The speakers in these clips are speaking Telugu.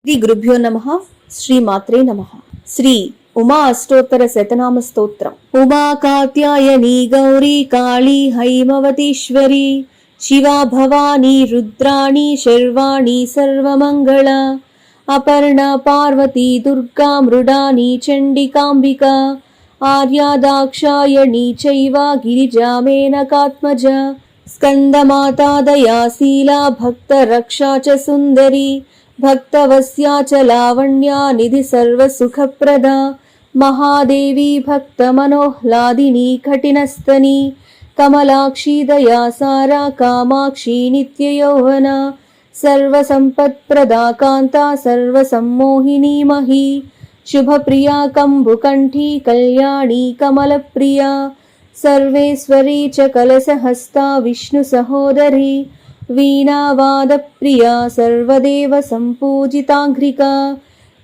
శ్రీ గురుభ్యో నమః. శ్రీ మాత్రే నమః. శ్రీ ఉమా అష్టోత్తర శతనామ స్తోత్రం. ఉమా కాత్యాయని గౌరీ కాళీ హైమవతీశ్వరి శివా భవానీ రుద్రాణి శర్వాణి సర్వమంగళ అపర్ణ పార్వతీ దుర్గా మృడాని చండికాంబిక ఆర్యా దాక్షాయణి చైవ గిరిజా మేనకాత్మజ స్కందమాతా దయాశీలా భక్త రక్షా చ సుందరి భక్తవస్యా చ లావణ్యా నిధి సర్వసుఖప్రదా మహాదేవి భక్తమనోహ్లాదిని కఠినస్తని కమలాక్షి దయాసారా కామాక్షి నిత్యయౌవన సర్వసంపత్ప్రదా కాంతా సర్వసమ్మోహినీ మహీ శుభప్రియా కంబుకంఠీ కళ్యాణీ కమలప్రియా సర్వేశ్వరీ చ కలశహస్తా విష్ణు సహోదరీ వీణావాదప్రియా సర్వదేవ సంపూజితాంఘ్రికా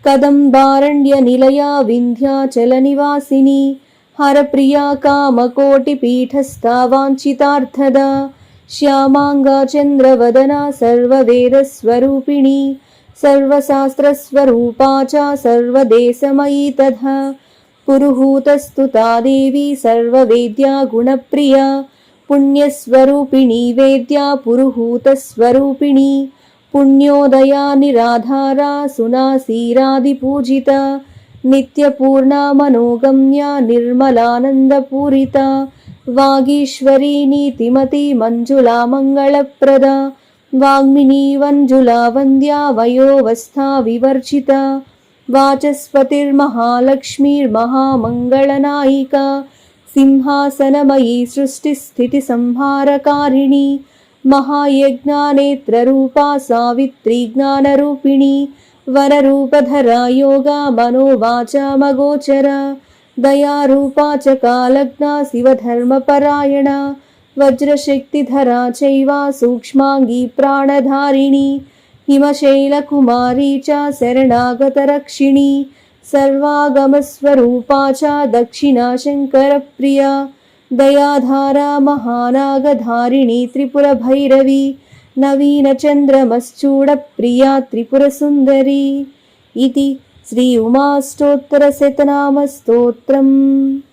కదంబారణ్య నిలయా వింధ్యాచల నివాసిని హరప్రియా కామకోటిపీఠస్థా వాంఛితార్థదా శ్యామాంగా చంద్రవదనా సర్వవేదస్వరూపిణి సర్వశాస్త్రస్వరూపా చ సర్వదేశమయీ తథా పురుహూతస్తుతా దేవి సర్వవేద్యా గుణప్రియా పుణ్యస్వరూపిణి వేద్యా పురుహూతస్వరూపిణి పుణ్యోదయా నిరాధారా సునాసీరాదిపూజిత నిత్యపూర్ణా మనోగమ్యా నిర్మలానందపూరిత వాగీశ్వరీ నీతిమతి మంజులా మంగళప్రదా వాగ్మినీ వంజులా వంద్యా వయోవస్థా వివర్జిత వాచస్పతిర్మహాలక్ష్మీర్మహామంగళనాయికా సింహాసనమయీ సృష్టిస్థితి సంహారకారిణి మహాయజ్ఞానేత్రరూపా సావిత్రీ జ్ఞానరూపిణి వరరూపధరా యోగా మనోవాచామగోచర దయారూపా చ కాలజ్ఞా శివధర్మపరాయణ వజ్రశక్తిధరా చైవ సూక్ష్మాంగీ ప్రాణధారిణి హిమశైలకుమారీ చ శరణాగతరక్షిణి సర్వాగమస్వరూపా చ దక్షిణా శంకరప్రియా దయాధారా మహానాగధారిణి త్రిపురభైరవి నవీనచంద్రమశ్చూడప్రియా త్రిపురసుందరి ఇది శ్రీ ఉమాష్టోత్తర శతనామ స్తోత్రం.